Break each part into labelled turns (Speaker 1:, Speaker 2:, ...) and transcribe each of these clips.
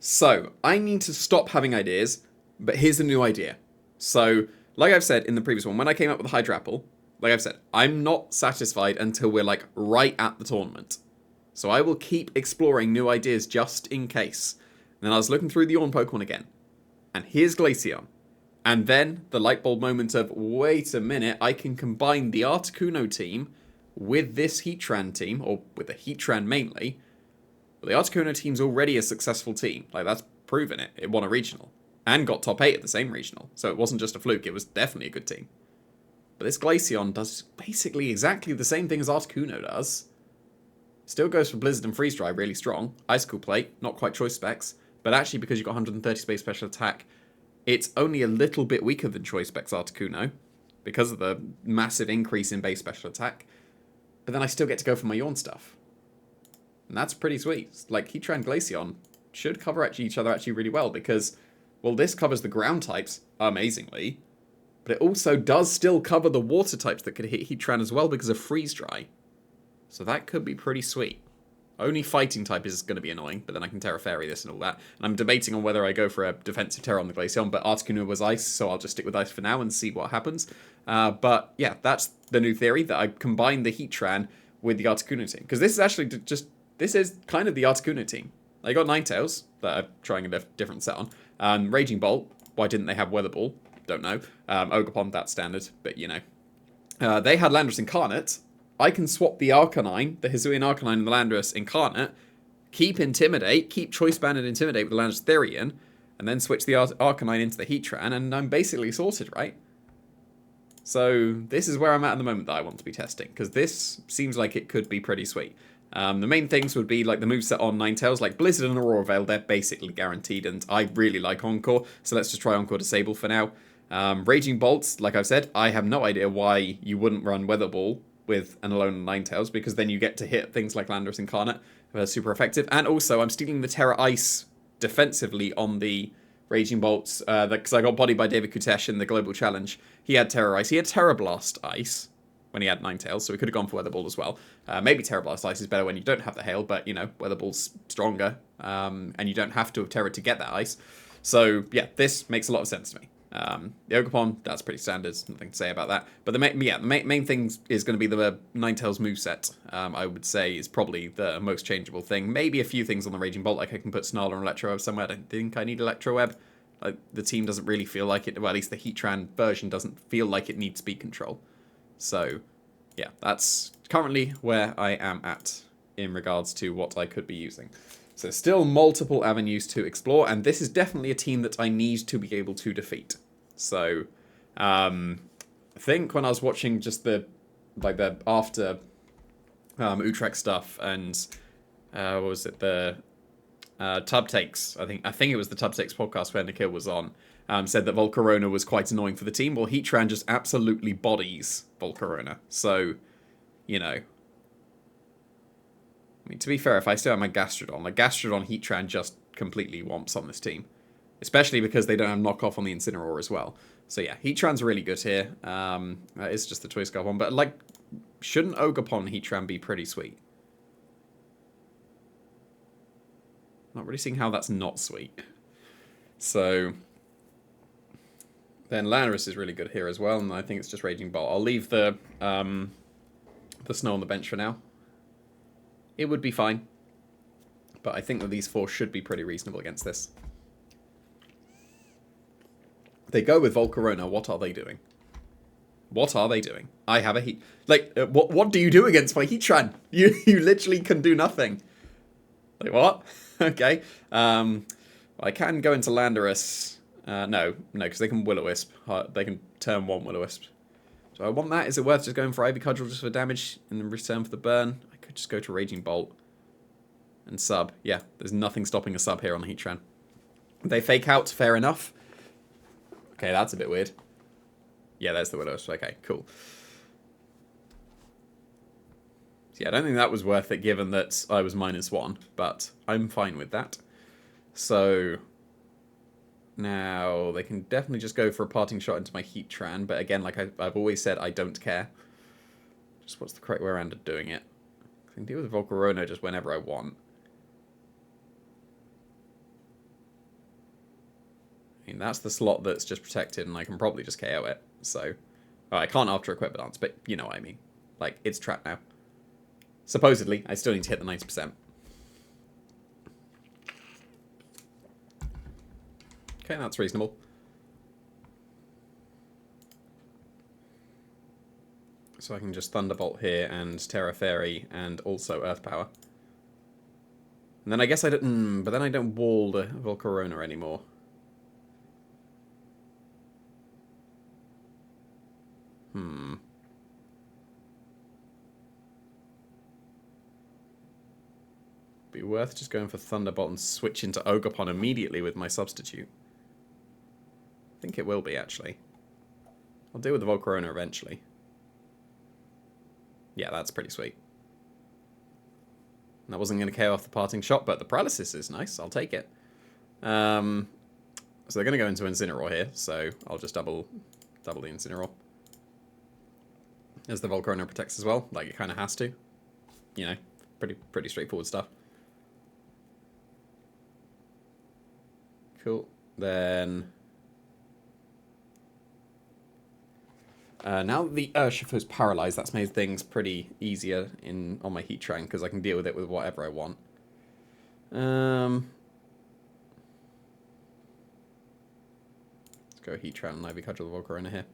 Speaker 1: So, I need to stop having ideas, but here's a new idea. So, like I've said in the previous one, when I came up with the Hydra Apple, like I've said, I'm not satisfied until we're like right at the tournament. So I will keep exploring new ideas just in case. And then I was looking through the Yawn Pokemon again. And here's Glaceon. And then the light bulb moment of, wait a minute, I can combine the Articuno team with this Heatran team, or with the Heatran mainly. But the Articuno team's already a successful team. Like, that's proven it. It won a regional. And got top 8 at the same regional. So it wasn't just a fluke, it was definitely a good team. But this Glaceon does basically exactly the same thing as Articuno does. Still goes for Blizzard and Freeze Dry really strong. Icicle Plate, not quite choice specs. But actually, because you've got 130 space special attack, it's only a little bit weaker than choice specs Articuno. Because of the massive increase in base special attack. But then I still get to go for my Yawn stuff. And that's pretty sweet. Like, Heatran and Glaceon should cover each other really well. Because, well, this covers the ground types amazingly. But it also does still cover the water types that could hit Heatran as well because of Freeze Dry. So that could be pretty sweet. Only fighting type is going to be annoying, but then I can Terra Fairy this and all that. And I'm debating on whether I go for a defensive Terra on the Glaceon, but Articuno was Ice, so I'll just stick with Ice for now and see what happens. But yeah, that's the new theory, that I combine the Heatran with the Articuno team. Because this is actually this is kind of the Articuno team. They got Ninetales, that are trying a different set on. Raging Bolt, why didn't they have Weather Ball? Don't know. Ogerpon, that's standard, but you know. They had Landorus Incarnate. I can swap the Arcanine, the Hisuian Arcanine and the Landorus Incarnate, keep Intimidate, keep Choice Band and Intimidate with the Landorus Therian, and then switch the Arcanine into the Heatran, and I'm basically sorted, right? So this is where I'm at the moment that I want to be testing, because this seems like it could be pretty sweet. The main things would be like the moveset on Ninetales, like Blizzard and Aurora Veil, they're basically guaranteed, and I really like Encore, so let's just try Encore Disable for now. Raging Bolts, like I've said, I have no idea why you wouldn't run Weather Ball with an Alone Ninetales, because then you get to hit things like Landorus Incarnate, that are super effective. And also, I'm stealing the Terra Ice defensively on the Raging Bolts, because I got bodied by David Kutesh in the Global Challenge. He had Terra Ice. He had Terra Blast Ice when he had Ninetales, so we could have gone for Weather Ball as well. Maybe Terra Blast Ice is better when you don't have the Hail, but, you know, Weather Ball's stronger, and you don't have to have Terra to get that Ice. So, yeah, this makes a lot of sense to me. The Ogerpon, that's pretty standard, nothing to say about that. But the main thing is going to be the Ninetales moveset. I would say is probably the most changeable thing. Maybe a few things on the Raging Bolt, like I can put Snarl and Electro Web somewhere. I don't think I need Electro Web. Like, the team doesn't really feel like it, well, at least the Heatran version doesn't feel like it needs speed control. So, yeah, that's currently where I am at in regards to what I could be using. So still multiple avenues to explore, and this is definitely a team that I need to be able to defeat. So, I think when I was watching just the after Utrecht stuff and what was it, the Tub Takes, I think it was the Tub Takes podcast where Nikhil was on, said that Volcarona was quite annoying for the team. Well, Heatran just absolutely bodies Volcarona. So, you know, I mean, to be fair, if I still have my Gastrodon Heatran just completely womps on this team. Especially because they don't have knockoff on the Incineroar as well. So yeah, Heatran's really good here. It's just the Toy Scarf one. But like, shouldn't Ogerpon Heatran be pretty sweet? Not really seeing how that's not sweet. So then Landorus is really good here as well. And I think it's just Raging Bolt. I'll leave the Snow on the bench for now. It would be fine. But I think that these four should be pretty reasonable against this. They go with Volcarona. What are they doing? What are they doing? I have a Heat... Like, what do you do against my Heatran? You literally can do nothing. Like, what? Okay. I can go into Landorus. No, because they can Will-O-Wisp. They can turn one Will-O-Wisp. Do I want that? Is it worth just going for Ivy Cudgel just for damage in return for the burn? I could just go to Raging Bolt. And sub. Yeah, there's nothing stopping a sub here on the Heatran. They fake out, fair enough. Okay, that's a bit weird. Yeah, there's the Willows. Okay, cool. So yeah, I don't think that was worth it given that I was -1, but I'm fine with that. So now they can definitely just go for a parting shot into my Heatran, but again, like I've always said, I don't care. Just what's the correct way around of doing it? I can deal with Volcarona just whenever I want. I mean, that's the slot that's just protected, and I can probably just KO it. So, oh, I can't after equip dance, but you know what I mean. Like, it's trapped now. Supposedly, I still need to hit the 90%. Okay, that's reasonable. So I can just Thunderbolt here and Terra Fairy and also Earth Power. And then I guess I don't... but then I don't wall the Volcarona anymore. Be worth just going for Thunderbolt and switch into Ogerpon immediately with my substitute. I think it will be, actually. I'll deal with the Volcarona eventually. Yeah, that's pretty sweet. And that wasn't going to KO off the parting shot, but the paralysis is nice. I'll take it. So they're going to go into Incineroar here, so I'll just double the Incineroar. As the Volcarona protects as well, like it kind of has to. You know, pretty straightforward stuff. Cool. Then... now the Urshifu's paralyzed, that's made things pretty easier on my Heatran, because I can deal with it with whatever I want. Let's go Heatran and Ivy Cudgel the Volcarona here.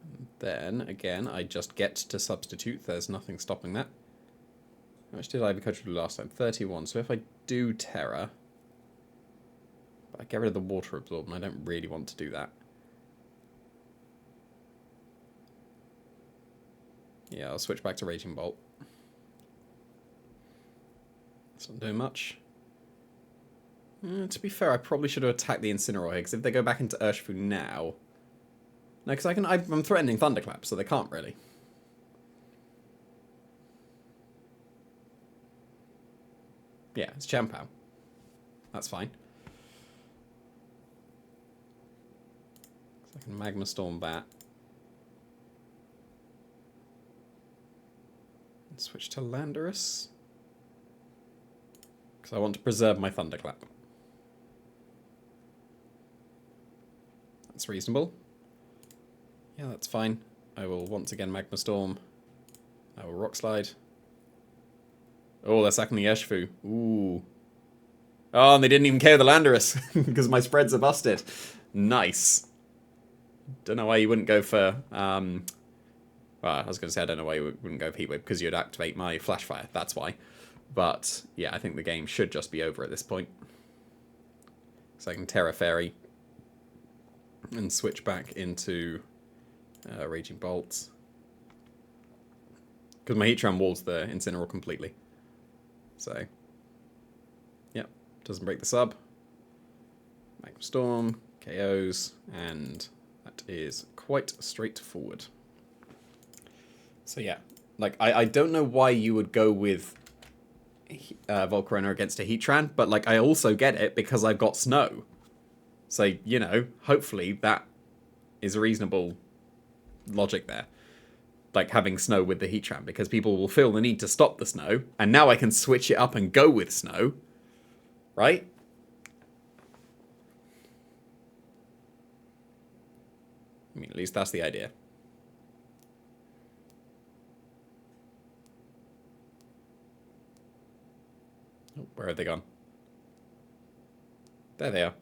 Speaker 1: And then, again, I just get to substitute. There's nothing stopping that. How much did Ivy Cudgel do last time? 31. So if I do Terra... but I get rid of the Water Absorb, and I don't really want to do that. Yeah, I'll switch back to Raging Bolt. It's not doing much. To be fair, I probably should have attacked the Incineroar here, because if they go back into Urshifu now... No, because I'm threatening Thunderclap, so they can't really. Yeah, it's Champao. That's fine. So I can Magma Storm that. And switch to Landorus. Because I want to preserve my Thunderclap. That's reasonable. Yeah, that's fine. I will once again Magma Storm. I will Rock Slide. Oh, they're sacking the Urshifu. Ooh. Oh, and they didn't even KO the Landorus because my spreads are busted. Nice. Don't know why you wouldn't go for... well, I was going to say I don't know why you wouldn't go for Heatwave, because you'd activate my Flash Fire. That's why. But, yeah, I think the game should just be over at this point. So I can Terra Fairy and switch back into Raging Bolts. Because my Heatran walls the Incineroar completely. So, yep, doesn't break the sub. Magma Storm, KOs, and that is quite straightforward. So yeah, like, I don't know why you would go with Volcarona against a Heatran, but like, I also get it because I've got Snow. So, you know, hopefully that is a reasonable logic there. Like having Snow with the Heatran, because people will feel the need to stop the Snow, and now I can switch it up and go with Snow, right? I mean, at least that's the idea. Oh, where have they gone? There they are.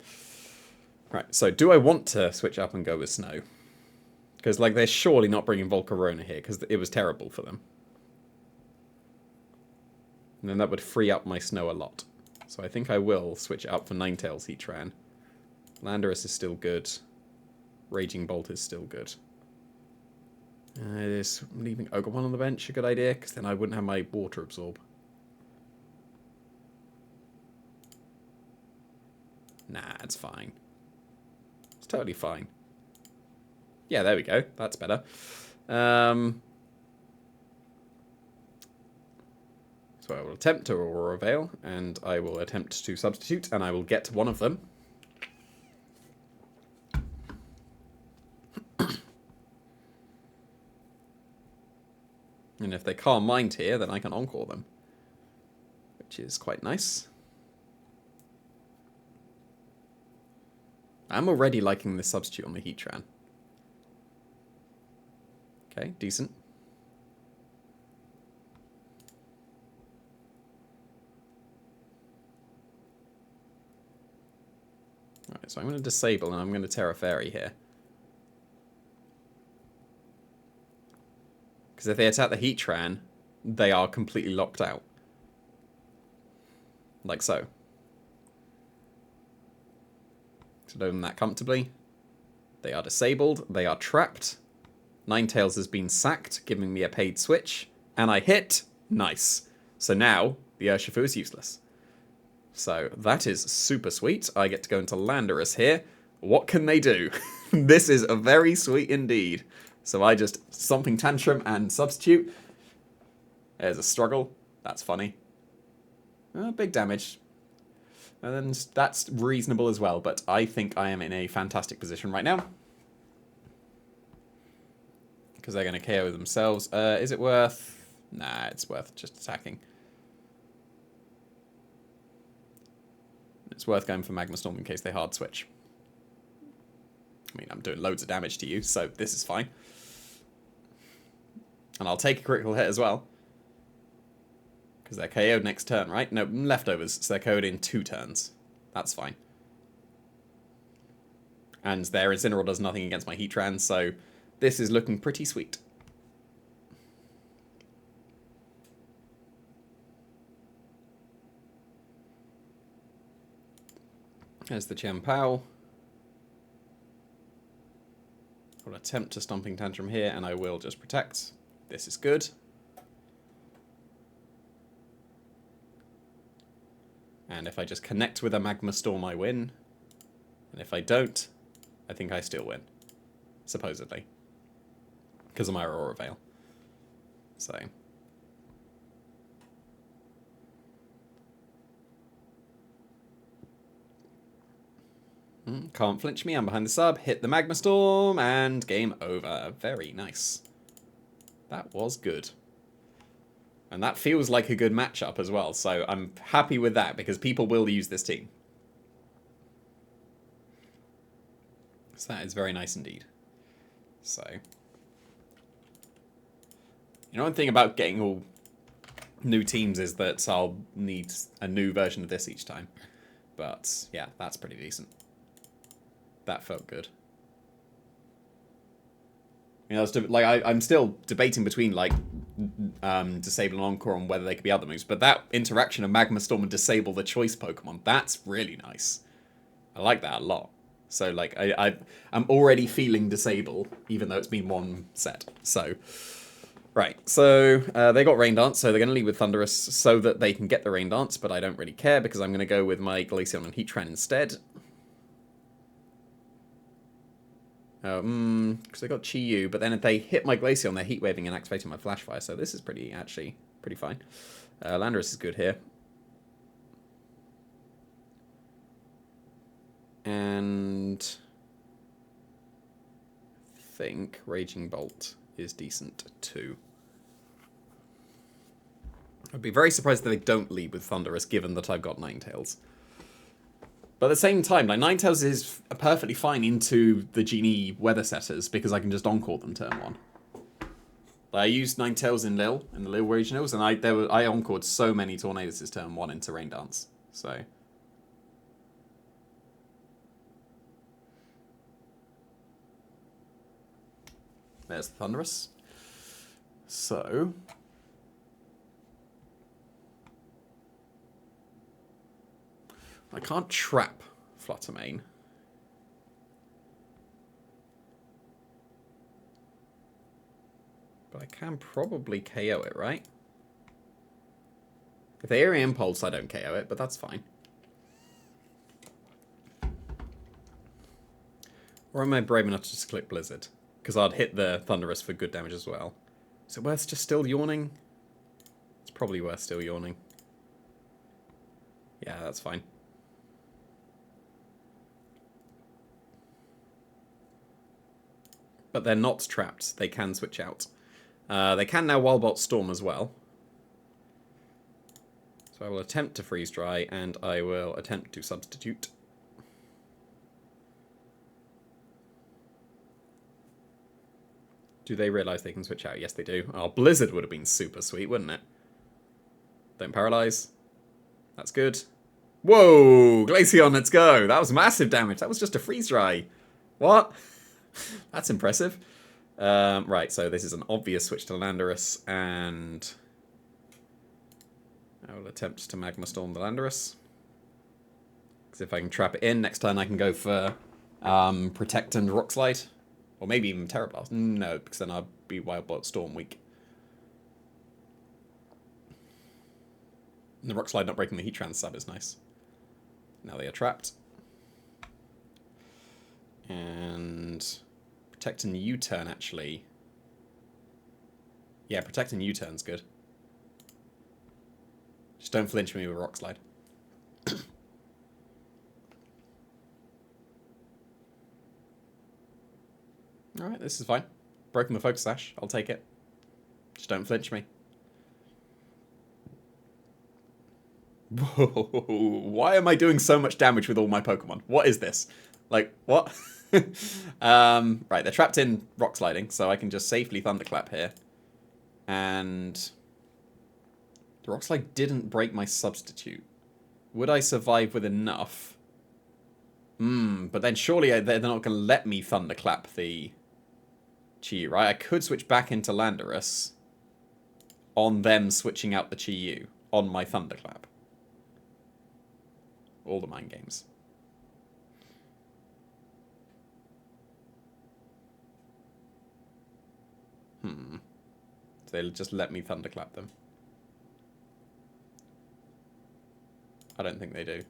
Speaker 1: Right, so do I want to switch up and go with Snow? Because, like, they're surely not bringing Volcarona here, because it was terrible for them. And then that would free up my Snow a lot. So I think I will switch it up for Ninetales Heatran. Landorus is still good. Raging Bolt is still good. Is leaving Ogerpon on the bench a good idea? Because then I wouldn't have my Water Absorb. Nah, it's fine. It's totally fine. Yeah, there we go. That's better. So I will attempt to Aurora Veil, and I will attempt to substitute, and I will get one of them. And if they can't mind here, then I can encore them. Which is quite nice. I'm already liking this substitute on the Heatran. Okay, decent. Alright, so I'm going to disable and I'm going to Terra Fairy here. Because if they attack the Heatran, they are completely locked out. Like so. So load them that comfortably. They are disabled. They are trapped. Ninetales has been sacked, giving me a paid switch. And I hit. Nice. So now, the Urshifu is useless. So that is super sweet. I get to go into Landorus here. What can they do? This is a very sweet indeed. So I just Stomping Tantrum and substitute. There's a struggle. That's funny. Big damage. And that's reasonable as well, but I think I am in a fantastic position right now. Because they're going to KO themselves. Is it worth... Nah, it's worth just attacking. It's worth going for Magma Storm in case they hard switch. I mean, I'm doing loads of damage to you, so this is fine. And I'll take a critical hit as well. Because they're KO'd next turn, right? No, leftovers, so they're KO'd in 2 turns. That's fine. And their Incineroar does nothing against my Heatran, so this is looking pretty sweet. There's the Chien-Pao. I'll attempt to Stomping Tantrum here, and I will just protect. This is good. And if I just connect with a Magma Storm, I win. And if I don't, I think I still win. Supposedly. Because of my Aurora Veil. So. Can't flinch me, I'm behind the sub, hit the Magma Storm, and game over. Very nice. That was good. And that feels like a good matchup as well, so I'm happy with that, because people will use this team. So that is very nice indeed. So. You know, one thing about getting all new teams is that I'll need a new version of this each time. But, yeah, that's pretty decent. That felt good. You know, I'm still debating between, like, Disable and Encore on whether they could be other moves, but that interaction of Magma Storm and Disable the choice Pokemon, that's really nice. I like that a lot. So, like, I'm already feeling Disable, even though it's been one set. So, right. So, they got Rain Dance, so they're going to lead with Thunderous so that they can get the Rain Dance, but I don't really care because I'm going to go with my Glaceon and Heatran instead. Because they got Chi-Yu, but then if they hit my Glaceon, they're Heat Waving and activating my Flash Fire, so this is actually pretty fine. Landorus is good here. And I think Raging Bolt is decent too. I'd be very surprised that they don't lead with Thunderous, given that I've got Ninetales. But at the same time, like, Ninetales is perfectly fine into the Genie Weather Setters, because I can just Encore them turn 1. Like, I used Ninetales in the Lille Regionals, and I Encored so many Tornadoes turn 1 into Rain Dance. So. There's the Thunderous. So. I can't trap Fluttermane. But I can probably KO it, right? If they Area Impulse, I don't KO it, but that's fine. Or am I brave enough to just click Blizzard? Because I'd hit the Thunderous for good damage as well. Is it worth just still yawning? It's probably worth still yawning. Yeah, that's fine. But they're not trapped. They can switch out. They can now Wild Bolt Storm as well. So I will attempt to freeze dry, and I will attempt to substitute. Do they realise they can switch out? Yes, they do. Oh, Blizzard would have been super sweet, wouldn't it? Don't paralyze. That's good. Whoa! Glaceon, let's go! That was massive damage. That was just a freeze dry. What? That's impressive. Right, so this is an obvious switch to Landorus, and I will attempt to Magma Storm the Landorus. Because if I can trap it in, next turn I can go for Protect and Rock Slide. Or maybe even Terra Blast. No, because then I'll be Wild Bolt Storm weak. And the Rock Slide not breaking the Heatran sub is nice. Now they are trapped. And Protect and U-turn, actually. Yeah, Protect and U-turn's good. Just don't flinch me with Rock Slide. Alright, this is fine. Broken the Focus Sash. I'll take it. Just don't flinch me. Whoa, why am I doing so much damage with all my Pokemon? What is this? Like, what? Right, they're trapped in Rock Sliding, so I can just safely Thunderclap here. And the Rock Slide didn't break my Substitute. Would I survive with enough? But then surely they're not going to let me Thunderclap the Chi-Yu, right? I could switch back into Landorus on them switching out the Chi-Yu on my Thunderclap. All the mind games. So they'll just let me Thunderclap them. I don't think they do.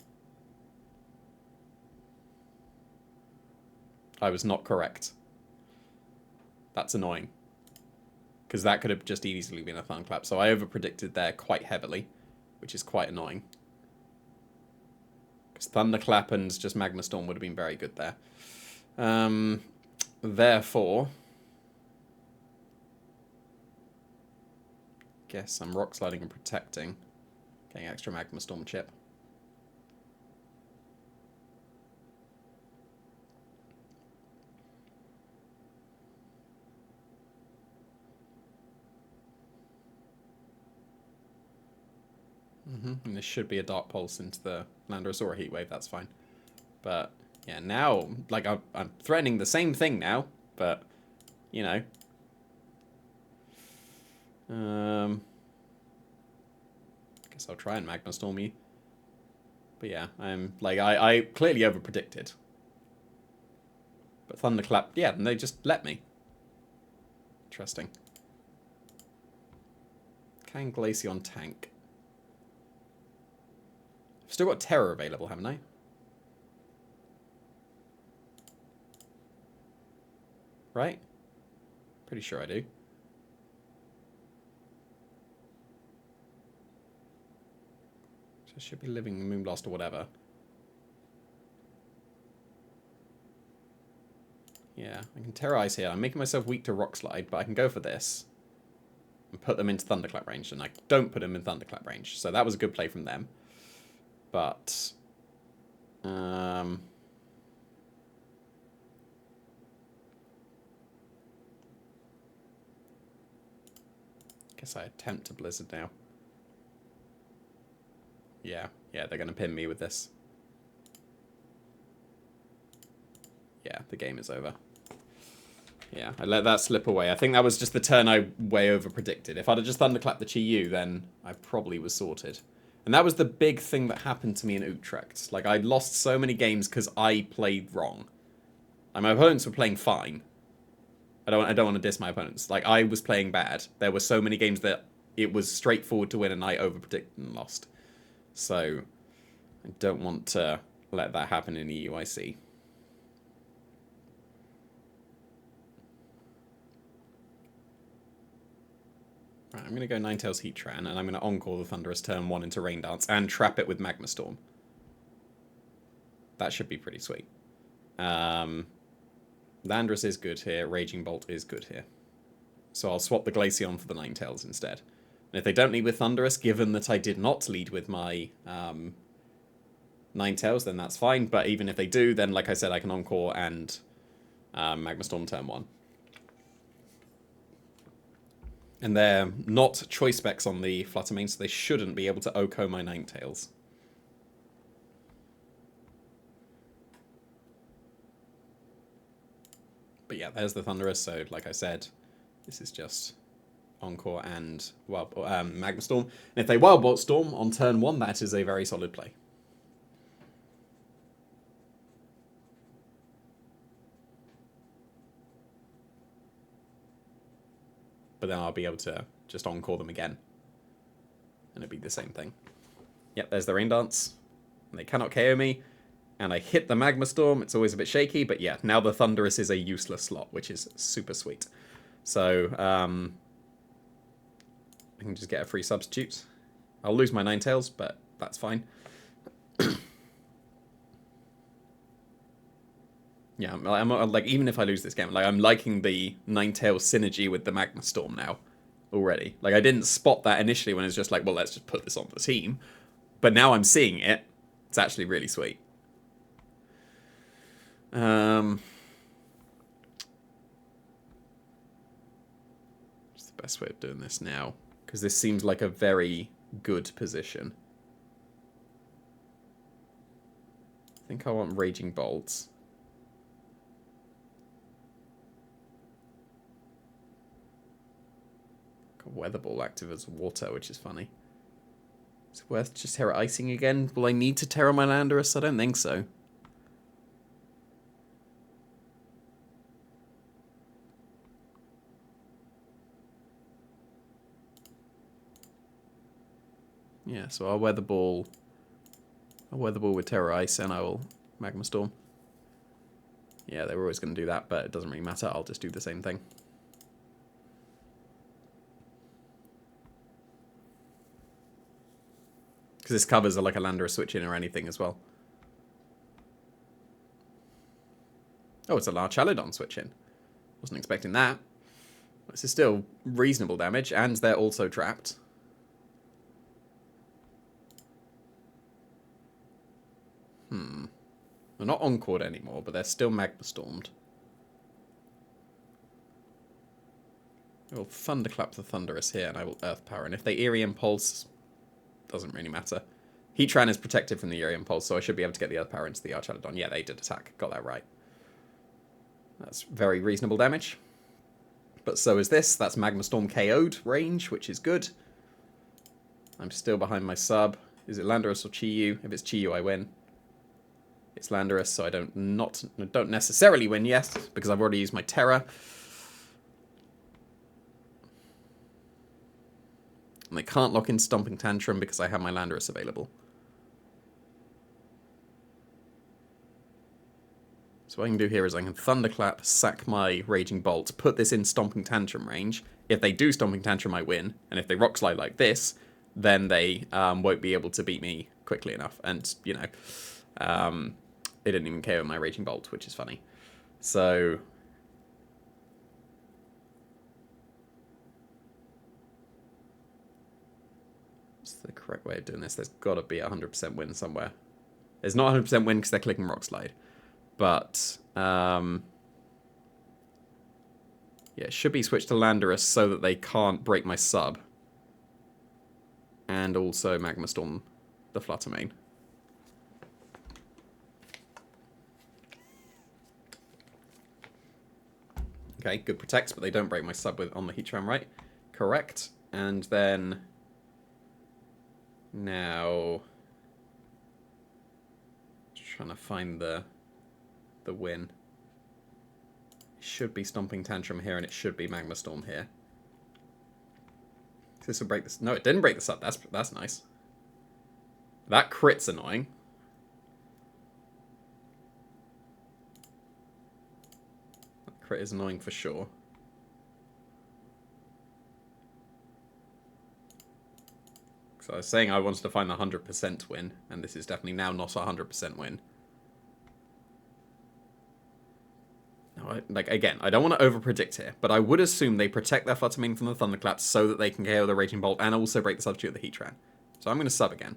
Speaker 1: I was not correct. That's annoying. Because that could have just easily been a Thunderclap. So I overpredicted there quite heavily, which is quite annoying. Because Thunderclap and just Magma Storm would have been very good there. Therefore, guess I'm Rock Sliding and Protecting. Getting extra Magma Storm chip. And this should be a Dark Pulse into the Landorus or a Heat Wave, that's fine. But, yeah, now, like, I'm threatening the same thing now, but, you know. Guess I'll try and Magma Storm you. But yeah, I clearly overpredicted. But Thunderclap, yeah, and they just let me. Interesting. Can Glaceon tank? I've still got Terror available, haven't I? Right? Pretty sure I do. So I should be living Moonblast or whatever. Yeah, I can Terrorize here. I'm making myself weak to Rock Slide, but I can go for this. And put them into Thunderclap range, and I don't put them in Thunderclap range. So that was a good play from them. But, guess I attempt to Blizzard now. Yeah, they're going to pin me with this. Yeah, the game is over. Yeah, I let that slip away. I think that was just the turn I way over predicted. If I'd have just Thunderclapped the Chi-Yu, then I probably was sorted. And that was the big thing that happened to me in Utrecht. Like, I lost so many games because I played wrong. Like, my opponents were playing fine. I don't want to diss my opponents. Like, I was playing bad. There were so many games that it was straightforward to win and I overpredicted and lost. So, I don't want to let that happen in EUIC. Right, I'm going to go Ninetales Heatran, and I'm going to Encore the Thunderous turn 1 into Rain Dance, and trap it with Magma Storm. That should be pretty sweet. Landorus is good here, Raging Bolt is good here. So I'll swap the Glaceon for the Ninetales instead. And if they don't lead with Thunderous, given that I did not lead with my Ninetales, then that's fine. But even if they do, then like I said, I can Encore and Magma Storm turn 1. And they're not choice specs on the Fluttermane, so they shouldn't be able to OHKO my Ninetales. But yeah, there's the Thunderous, so like I said, this is just Encore and Magma Storm. And if they Wild Bolt Storm on turn 1, that is a very solid play. But then I'll be able to just Encore them again. And it'd be the same thing. Yep, there's the Rain Dance. And they cannot KO me. And I hit the Magma Storm. It's always a bit shaky, but yeah, now the Thunderous is a useless slot, which is super sweet. So, I can just get a free substitute. I'll lose my Ninetales, but that's fine. Yeah, I'm like, even if I lose this game, like, I'm liking the Ninetales synergy with the Magma Storm now already. Like, I didn't spot that initially when it was just like, well, let's just put this on the team. But now I'm seeing it. It's actually really sweet. What's the best way of doing this now? Because this seems like a very good position. I think I want Raging Bolts. Got Weather Ball active as water, which is funny. Is it worth just Terra Icing again? Will I need to Terra my Landorus? I don't think so. Yeah, so I'll Weather Ball. I'll Weather Ball with Terra Ice and I will Magma Storm. Yeah, they were always going to do that, but it doesn't really matter. I'll just do the same thing. Because this covers like a Landorus switch in or anything as well. Oh, it's a Larchaludon switch in. Wasn't expecting that. This is still reasonable damage, and they're also trapped. They're not Encored anymore, but they're still Magma Stormed. I will Thunderclap the Thunderous here, and I will Earth Power. And if they Eerie Impulse, doesn't really matter. Heatran is protected from the Eerie Impulse, so I should be able to get the Earth Power into the Archaludon. Yeah, they did attack. Got that right. That's very reasonable damage. But so is this. That's Magma Storm KO'd range, which is good. I'm still behind my sub. Is it Landorus or Chi-Yu? If it's Chi-Yu, I win. It's Landorus, so I don't necessarily win, yes, because I've already used my Terra. And they can't lock in Stomping Tantrum because I have my Landorus available. So what I can do here is I can Thunderclap, sack my Raging Bolt, put this in Stomping Tantrum range. If they do Stomping Tantrum, I win. And if they Rock Slide like this, then they won't be able to beat me quickly enough. And, you know, they didn't even KO my Raging Bolt, which is funny. So what's the correct way of doing this? There's got to be a 100% win somewhere. There's not 100% win because they're clicking Rock Slide. But, yeah, it should be switched to Landorus so that they can't break my sub. And also Magma Storm the Fluttermane. Okay, good protects, but they don't break my sub with on the Heatran, right? Correct. And then now just trying to find the win. It should be Stomping Tantrum here, and it should be Magma Storm here. This will break this. No, it didn't break the sub. That's nice. That crit's annoying. Crit is annoying for sure. So I was saying I wanted to find the 100% win, and this is definitely now not a 100% win. Now like, again, I don't want to overpredict here, but I would assume they protect their Fluttermane from the Thunderclaps so that they can KO the Raging Bolt and also break the substitute of the Heatran. So I'm going to sub again.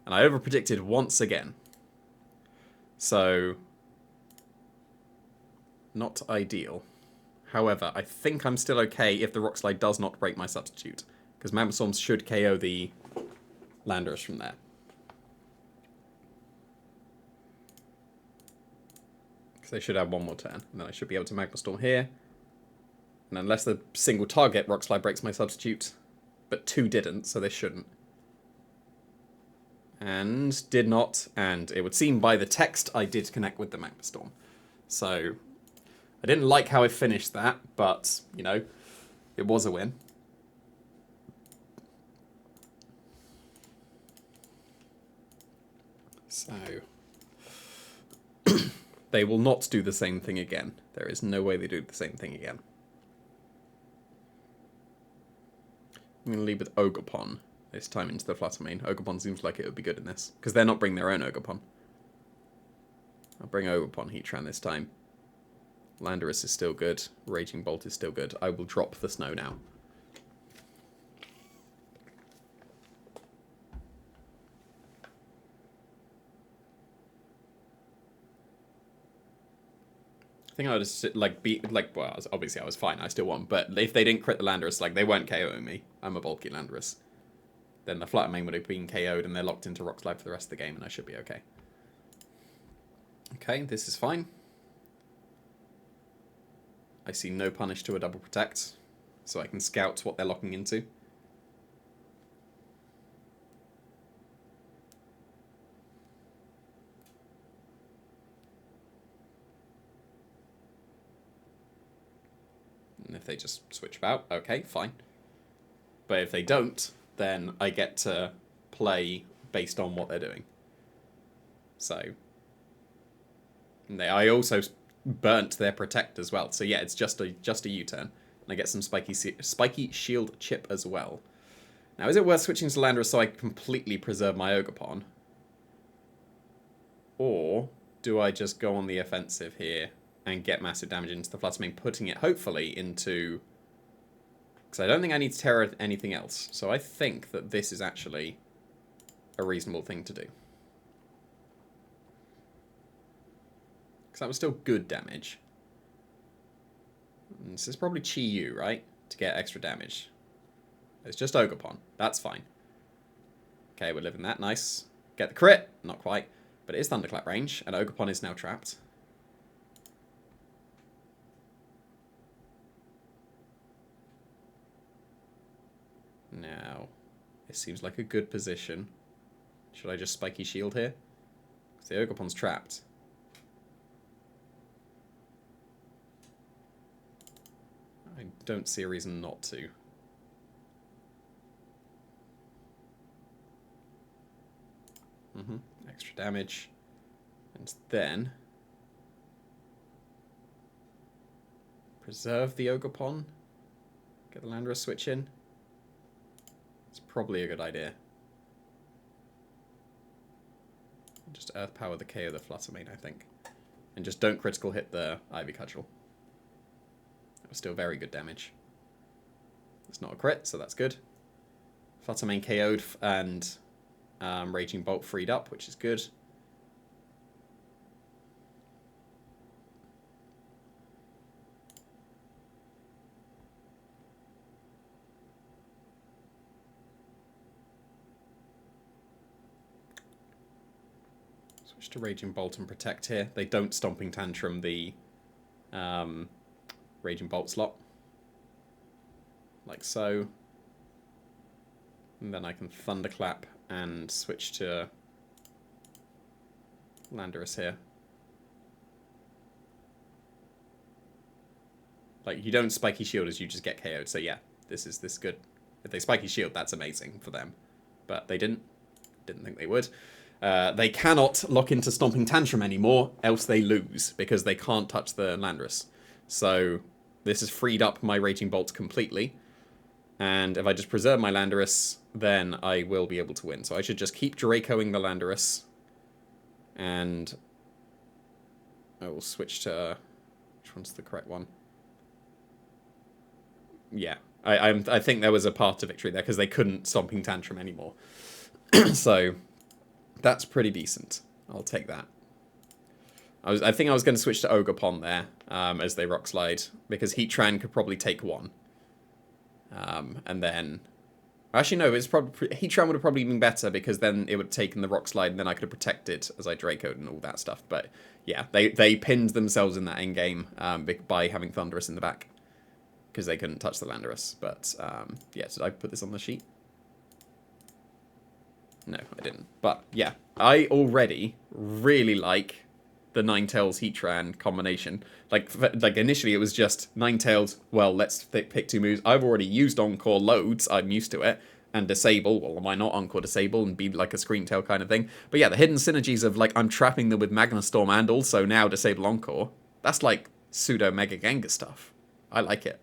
Speaker 1: And I overpredicted once again. So, not ideal. However, I think I'm still okay if the Rock Slide does not break my substitute, because Magma Storms should KO the Landorus from there. Because they should have one more turn, and then I should be able to Magma Storm here. And unless the single target Rock Slide breaks my substitute, but 2 didn't, so they shouldn't. And did not, and it would seem by the text I did connect with the Magma Storm. So, I didn't like how I finished that, but, you know, it was a win. So, they will not do the same thing again. There is no way they do the same thing again. I'm going to lead with Ogerpon this time into the Fluttermane. Ogerpon seems like it would be good in this, because they're not bringing their own Ogerpon. I'll bring Ogerpon Heatran this time. Landorus is still good. Raging Bolt is still good. I will drop the snow now. I think I would just, like, well, obviously I was fine. I still won. But if they didn't crit the Landorus, like, they weren't KOing me. I'm a bulky Landorus. Then the Fluttermane would have been KO'd and they're locked into Rock Slide for the rest of the game and I should be okay. Okay, this is fine. I see no punish to a double protect, so I can scout what they're locking into. And if they just switch about, okay, fine. But if they don't, then I get to play based on what they're doing. So, I also burnt their protect as well. So yeah, it's just a U-turn. And I get some spiky shield chip as well. Now, is it worth switching to Landorus so I completely preserve my Ogerpon? Or do I just go on the offensive here and get massive damage into the Fluttermane, putting it hopefully into... Because I don't think I need to tear anything else. So I think that this is actually a reasonable thing to do. Because that was still good damage. And this is probably Chi-Yu, right? To get extra damage. It's just Ogerpon. That's fine. Okay, we're living that. Nice. Get the crit. Not quite. But it is Thunderclap range, and Ogerpon is now trapped. Now, it seems like a good position. Should I just Spiky Shield here? Because the Ogerpon's trapped. I don't see a reason not to. Extra damage. And then... preserve the Ogerpon. Get the Landorus switch in. It's probably a good idea. Just Earth Power the KO the Fluttermane, I think. And just don't critical hit the Ivy Cudgel. That was still very good damage. It's not a crit, so that's good. Fluttermane KO'd and Raging Bolt freed up, which is good. Switch to Raging Bolt and Protect here. They don't Stomping Tantrum the Raging Bolt slot. Like so. And then I can Thunderclap and switch to Landorus here. Like, you don't Spiky Shield as you just get KO'd, so yeah, this is good. If they Spiky Shield, that's amazing for them. But they didn't think they would. They cannot lock into Stomping Tantrum anymore, else they lose, because they can't touch the Landorus. So this has freed up my Raging Bolts completely. And if I just preserve my Landorus, then I will be able to win. So I should just keep Dracoing the Landorus. And I will switch to Which one's the correct one? Yeah. I think there was a path to victory there because they couldn't Stomping Tantrum anymore. So that's pretty decent. I'll take that. I think I was going to switch to Ogerpon there as they rock slide because Heatran could probably take one. And then... Actually, no, it's probably Heatran would have probably been better because then it would have taken the rock slide and then I could have protected as I Dracoed and all that stuff. But yeah, they pinned themselves in that endgame by having Thunderous in the back because they couldn't touch the Landorus. But yeah, did I put this on the sheet? No, I didn't. But yeah, I already really like the Ninetales Heatran combination. Like initially it was just Ninetales, well, let's pick 2 moves. I've already used Encore loads, I'm used to it. And Disable, well, why not Encore Disable and be like a Screen Tail kind of thing. But yeah, the hidden synergies of like, I'm trapping them with Magna Storm and also now Disable Encore. That's like pseudo Mega Gengar stuff. I like it.